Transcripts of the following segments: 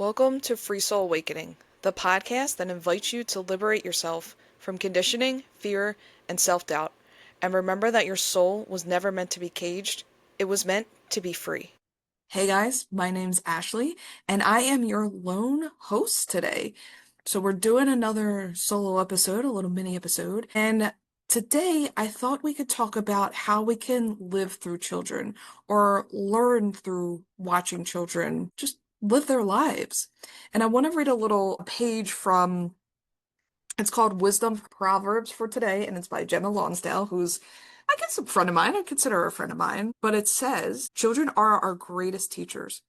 Welcome to Free Soul Awakening, the podcast that invites you to liberate yourself from conditioning, fear, and self-doubt. And remember that your soul was never meant to be caged, it was meant to be free. Hey guys, my name's Ashley, and I am your lone host today. So we're doing another solo episode, a little mini episode, and today I thought we could talk about how we can live through children or learn through watching children just live their lives. And I want to read a little page from, it's called Wisdom Proverbs for today, and it's by Gemma Lonsdale, who's, I guess, a friend of mine. I consider her a friend of mine. But it says, children are our greatest teachers.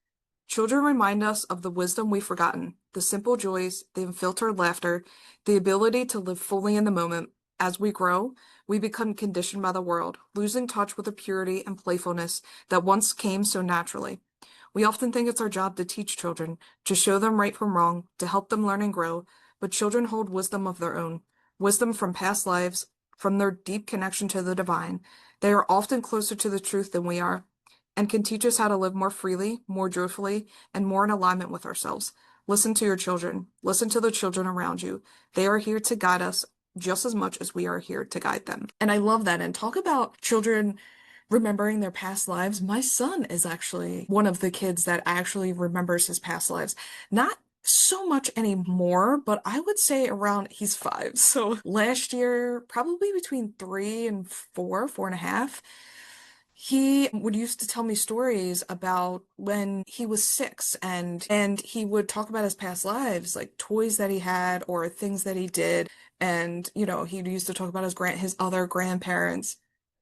Children remind us of the wisdom we've forgotten, the simple joys, the unfiltered laughter, the ability to live fully in the moment. As we grow, we become conditioned by the world, losing touch with the purity and playfulness that once came so naturally. We often think it's our job to teach children, to show them right from wrong, to help them learn and grow, but children hold wisdom of their own, wisdom from past lives, from their deep connection to the divine. They are often closer to the truth than we are, and can teach us how to live more freely, more joyfully, and more in alignment with ourselves. Listen to your children. Listen to the children around you. They are here to guide us just as much as we are here to guide them. And I love that. And talk about children remembering their past lives. My son is actually one of the kids that actually remembers his past lives. Not so much anymore, but I would say around he's 5. So last year, probably between 3 and 4, 4.5, he would used to tell me stories about when he was 6 and he would talk about his past lives, like toys that he had or things that he did. And, he used to talk about his other grandparents.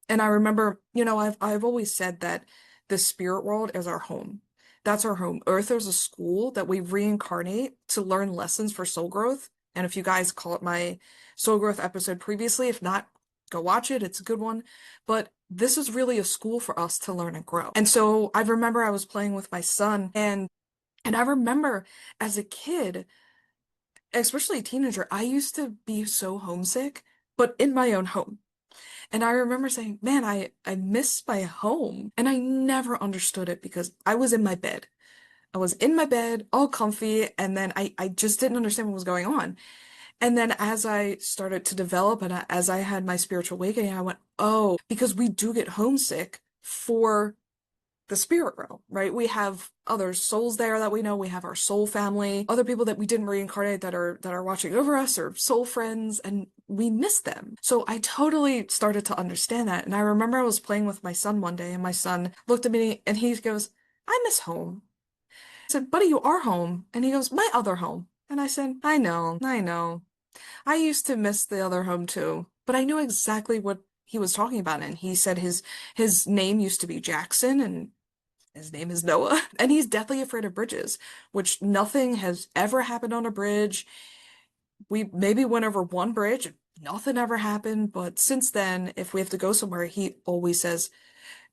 And I remember, I've always said that the spirit world is our home. That's our home. Earth is a school that we reincarnate to learn lessons for soul growth. And if you guys call it my soul growth episode previously, if not, go watch it. It's a good one. But this is really a school for us to learn and grow. And so I remember I was playing with my son and I remember as a kid, especially a teenager, I used to be so homesick, but in my own home. And I remember saying, man, I miss my home. And I never understood it because I was in my bed. I was in my bed, all comfy, and then I just didn't understand what was going on. And then as I started to develop and as I had my spiritual awakening, I went, oh, because we do get homesick for the spirit realm, right? We have other souls there that we know. We have our soul family, other people that we didn't reincarnate that are watching over us or soul friends, and we miss them. So I totally started to understand that. And I remember I was playing with my son one day, and my son looked at me and he goes, I miss home. I said, buddy, you are home. And he goes, my other home. And I said, I know, I know. I used to miss the other home too, but I knew exactly what he was talking about. And he said his name used to be Jackson and his name is Noah. And he's deathly afraid of bridges, which nothing has ever happened on a bridge. We maybe went over one bridge, nothing ever happened. But since then, if we have to go somewhere, he always says,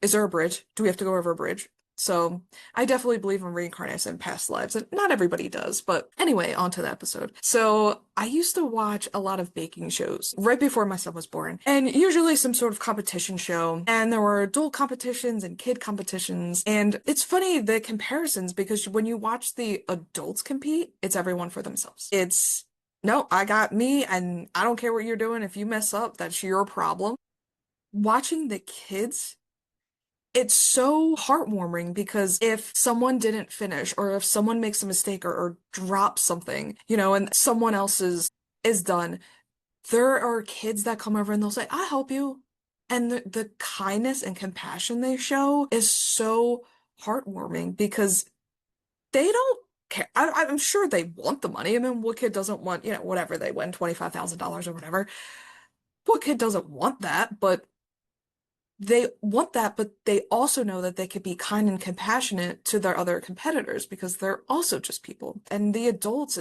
is there a bridge? Do we have to go over a bridge? So I definitely believe in reincarnation and past lives, and not everybody does. But anyway, on to the episode. So I used to watch a lot of baking shows right before my son was born, and usually some sort of competition show. And there were adult competitions and kid competitions. And it's funny, the comparisons, because when you watch the adults compete, it's everyone for themselves. It's, no, I got me, and I don't care what you're doing. If you mess up, that's your problem. Watching the kids, it's so heartwarming because if someone didn't finish or if someone makes a mistake or drops something, and someone else's is done, there are kids that come over and they'll say, I'll help you. And the kindness and compassion they show is so heartwarming because they don't care. I'm sure they want the money. I mean, what kid doesn't want, whatever they win, $25,000 or whatever. What kid doesn't want that? But they want that, but they also know that they could be kind and compassionate to their other competitors because they're also just people. And the adults,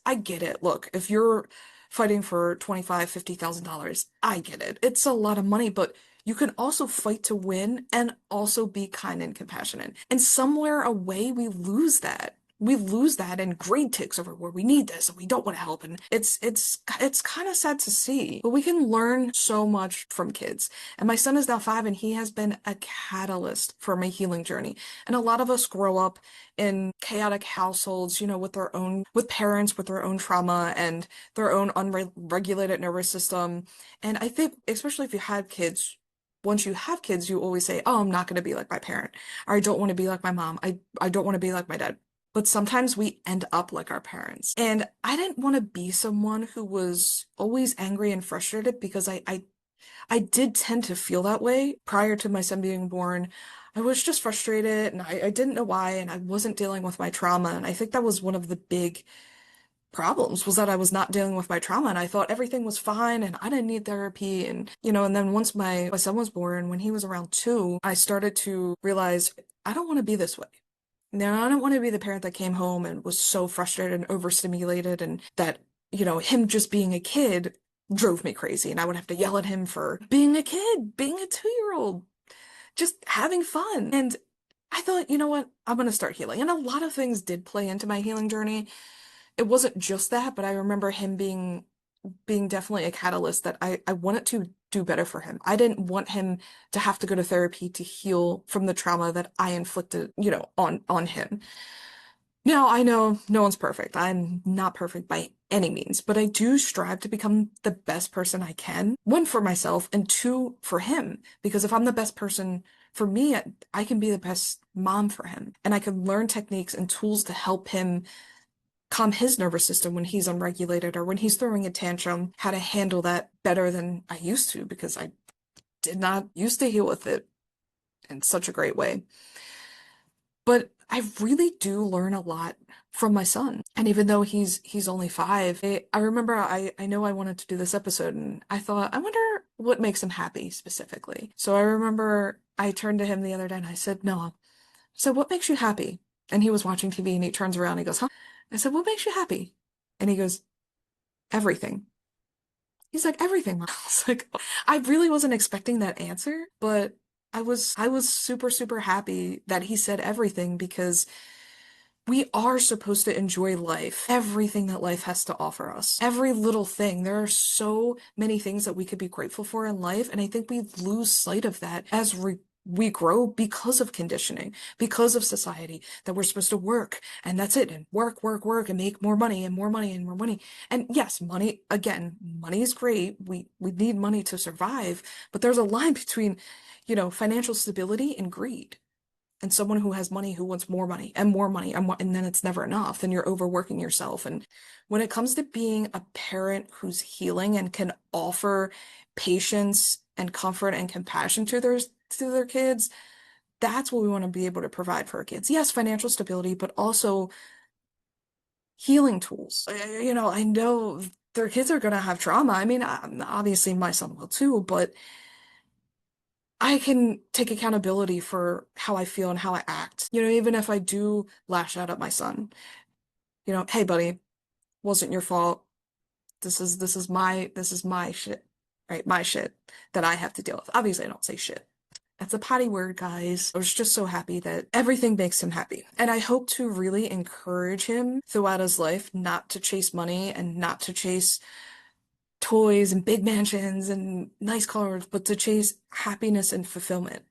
I get it. Look, if you're fighting for $25,000, $50,000, I get it. It's a lot of money, but you can also fight to win and also be kind and compassionate. And somewhere away, we lose that. we lose that in grade ticks over where we need this and we don't want to help. And it's kind of sad to see. But we can learn so much from kids. And my son is now 5 and he has been a catalyst for my healing journey. And a lot of us grow up in chaotic households, with with parents with their own trauma and their own unregulated nervous system. And I think, especially if you had kids, once you have kids, you always say, "Oh, I'm not going to be like my parent," or "I don't want to be like my mom. I don't want to be like my dad." But sometimes we end up like our parents. And I didn't want to be someone who was always angry and frustrated because I did tend to feel that way prior to my son being born. I was just frustrated and I didn't know why, and I wasn't dealing with my trauma. And I think that was one of the big problems, was that I was not dealing with my trauma, and I thought everything was fine and I didn't need therapy. And and then once my son was born, when he was around 2, I started to realize I don't want to be this way. Now, I don't want to be the parent that came home and was so frustrated and overstimulated, and that, him just being a kid drove me crazy, and I would have to yell at him for being a kid, being a 2-year-old, just having fun. And I thought, you know what? I'm going to start healing. And a lot of things did play into my healing journey. It wasn't just that, but I remember him being definitely a catalyst that I wanted to do better for him. I didn't want him to have to go to therapy to heal from the trauma that I inflicted, on him. Now, I know no one's perfect. I'm not perfect by any means, but I do strive to become the best person I can. One, for myself, and two, for him. Because if I'm the best person for me, I can be the best mom for him. And I can learn techniques and tools to help him calm his nervous system when he's unregulated or when he's throwing a tantrum, how to handle that better than I used to, because I did not used to deal with it in such a great way. But I really do learn a lot from my son. And even though he's only 5, I remember I know I wanted to do this episode, and I thought, I wonder what makes him happy specifically. So I remember I turned to him the other day and I said, "Noah, so what makes you happy?" And he was watching TV and he turns around and he goes, "Huh?" I said, "What makes you happy?" And he goes, "Everything." He's like, "Everything." I was like, I really wasn't expecting that answer, but I was super, super happy that he said everything, because we are supposed to enjoy life, everything that life has to offer us, every little thing. There are so many things that we could be grateful for in life, and I think we lose sight of that as we grow, because of conditioning, because of society, that we're supposed to work and that's it, and work, work, work, and make more money and more money and more money. And yes, money, again, money is great. We need money to survive, but there's a line between, financial stability and greed. And someone who has money, who wants more money and more money, and then it's never enough, then you're overworking yourself. And when it comes to being a parent who's healing and can offer patience and comfort and compassion to their kids, that's what we want to be able to provide for our kids. Yes, financial stability, but also healing tools. I know their kids are going to have trauma. I mean, obviously my son will too, but I can take accountability for how I feel and how I act. Even if I do lash out at my son, "Hey buddy, wasn't your fault. This is my shit, right? My shit that I have to deal with." Obviously, I don't say shit. That's a potty word, guys. I was just so happy that everything makes him happy. And I hope to really encourage him throughout his life not to chase money and not to chase toys and big mansions and nice cars, but to chase happiness and fulfillment.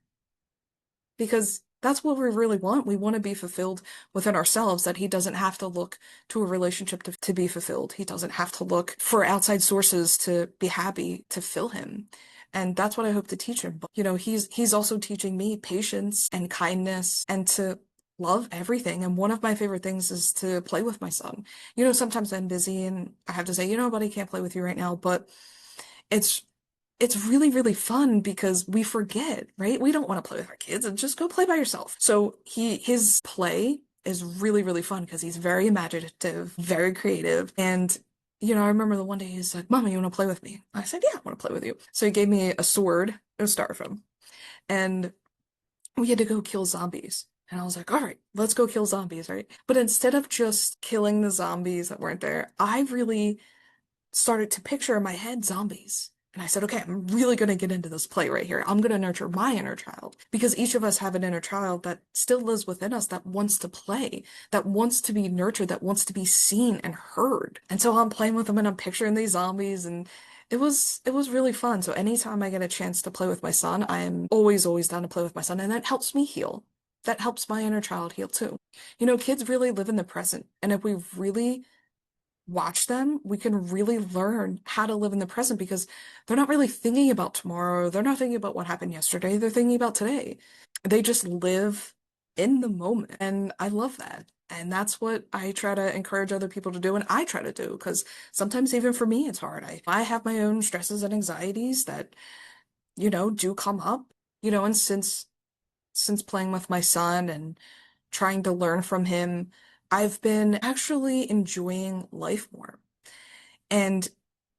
Because that's what we really want. We want to be fulfilled within ourselves, that he doesn't have to look to a relationship to be fulfilled. He doesn't have to look for outside sources to be happy, to fill him. And that's what I hope to teach him. But, he's also teaching me patience and kindness and to love everything. And one of my favorite things is to play with my son. Sometimes I'm busy and I have to say, "Buddy, can't play with you right now." But it's it's really, really fun because we forget, right? We don't want to play with our kids, and just go play by yourself. So his play is really, really fun because he's very imaginative, very creative. And, I remember the one day he's like, "Mama, you want to play with me?" I said, "Yeah, I want to play with you." So he gave me a sword, a styrofoam, and we had to go kill zombies. And I was like, "All right, let's go kill zombies," right? But instead of just killing the zombies that weren't there, I really started to picture in my head zombies. And I said, okay, I'm really going to get into this play right here. I'm going to nurture my inner child because each of us have an inner child that still lives within us that wants to play, that wants to be nurtured, that wants to be seen and heard. And so I'm playing with them and I'm picturing these zombies and it was really fun. So anytime I get a chance to play with my son, I'm always down to play with my son and that helps me heal. That helps my inner child heal too. Kids really live in the present. And if we really watch them, we can really learn how to live in the present because they're not really thinking about tomorrow. They're not thinking about what happened yesterday. They're thinking about today. They just live in the moment. And I love that. And that's what I try to encourage other people to do. And I try to do because sometimes even for me, it's hard. I have my own stresses and anxieties that, do come up, and since playing with my son and trying to learn from him, I've been actually enjoying life more. And,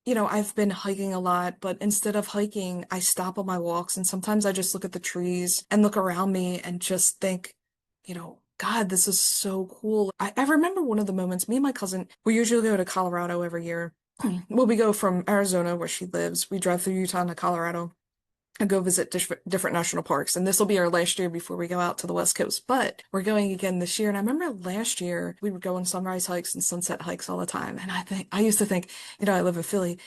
I've been hiking a lot, but instead of hiking, I stop on my walks and sometimes I just look at the trees and look around me and just think, God, this is so cool. I remember one of the moments, me and my cousin, we usually go to Colorado every year. Well, we go from Arizona, where she lives, we drive through Utah to Colorado and go visit different national parks. And this will be our last year before we go out to the West Coast. But we're going again this year. And I remember last year we would go on sunrise hikes and sunset hikes all the time. And I used to think, I live in Philly.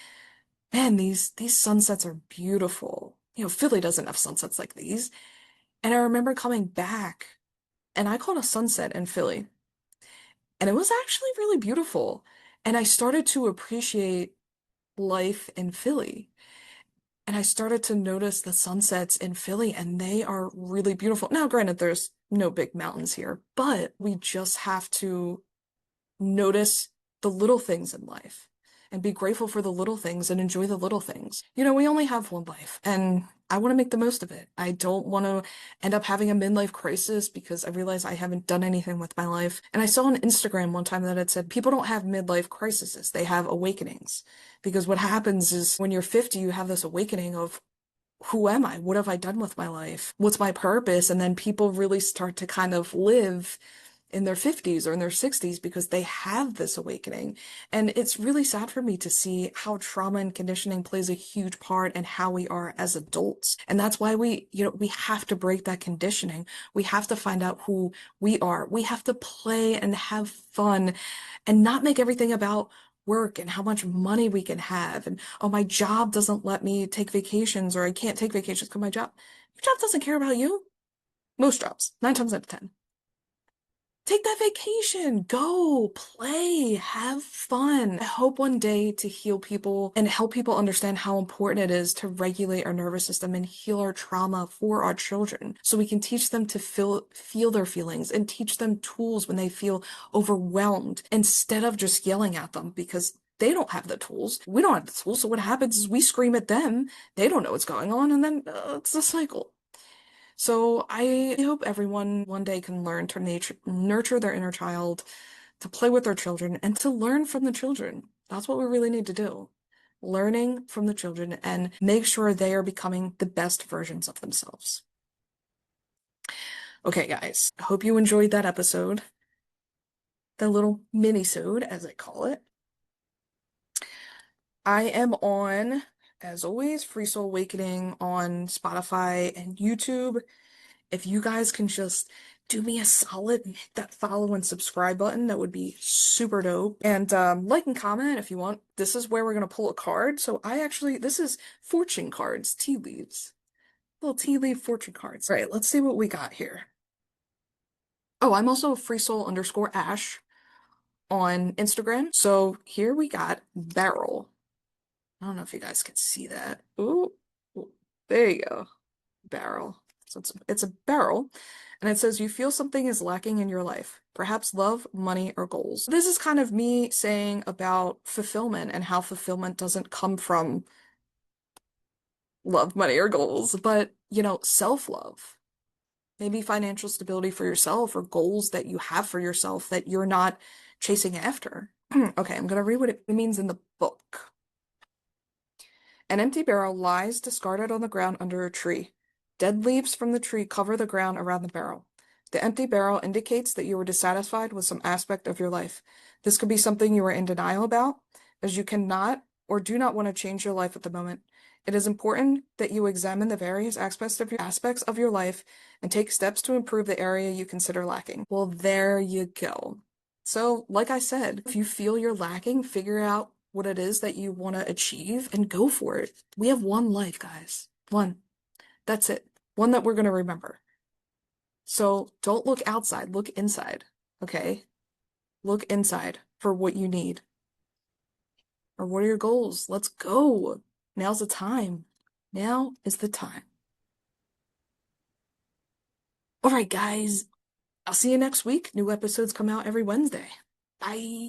Man, these sunsets are beautiful. Philly doesn't have sunsets like these. And I remember coming back and I caught a sunset in Philly. And it was actually really beautiful. And I started to appreciate life in Philly. And I started to notice the sunsets in Philly, and they are really beautiful. Now, granted, there's no big mountains here, but we just have to notice the little things in life and be grateful for the little things and enjoy the little things. We only have one life, and I want to make the most of it. I don't want to end up having a midlife crisis because I realize I haven't done anything with my life. And I saw on Instagram one time that it said people don't have midlife crises, they have awakenings. Because what happens is when you're 50, you have this awakening of who am I? What have I done with my life? What's my purpose? And then people really start to kind of live in their 50s or in their 60s because they have this awakening. And it's really sad for me to see how trauma and conditioning plays a huge part in how we are as adults. And that's why we have to break that conditioning. We have to find out who we are. We have to play and have fun and not make everything about work and how much money we can have. And, oh, my job doesn't let me take vacations or I can't take vacations because your job doesn't care about you. Most jobs, 9 times out of 10. Take that vacation, go, play, have fun. I hope one day to heal people and help people understand how important it is to regulate our nervous system and heal our trauma for our children so we can teach them to feel their feelings and teach them tools when they feel overwhelmed instead of just yelling at them because they don't have the tools. We don't have the tools. So what happens is we scream at them. They don't know what's going on. And then it's a cycle. So I hope everyone one day can learn to nurture their inner child, to play with their children, and to learn from the children. That's what we really need to do. Learning from the children and make sure they are becoming the best versions of themselves. Okay, guys, I hope you enjoyed that episode, the little mini-sode, as I call it. I am on, as always, Free Soul Awakening on Spotify and YouTube. If you guys can just do me a solid and hit that follow and subscribe button, that would be super dope. And like and comment if you want. This is where we're going to pull a card. So this is fortune cards, tea leaves. Little tea leaf fortune cards. All right, let's see what we got here. Oh, I'm also freesoul_ash on Instagram. So here we got barrel. I don't know if you guys can see that. Ooh, there you go. Barrel. So it's a barrel, and it says you feel something is lacking in your life, perhaps love, money, or goals. This is kind of me saying about fulfillment and how fulfillment doesn't come from love, money, or goals, but, self-love. Maybe financial stability for yourself or goals that you have for yourself that you're not chasing after. Okay, I'm gonna read what it means in the book. An empty barrel lies discarded on the ground under a tree. Dead leaves from the tree cover the ground around the barrel. The empty barrel indicates that you were dissatisfied with some aspect of your life. This could be something you are in denial about, as you cannot or do not want to change your life at the moment. It is important that you examine the various aspects of your life and take steps to improve the area you consider lacking. Well, there you go. So, like I said, if you feel you're lacking, figure out what it is that you want to achieve and go for it. We have one life, guys. One. That's it. One that we're going to remember. So don't look outside, look inside, okay? Look inside for what you need. Or what are your goals? Let's go. Now's the time. Now is the time. All right, guys. I'll see you next week. New episodes come out every Wednesday. Bye.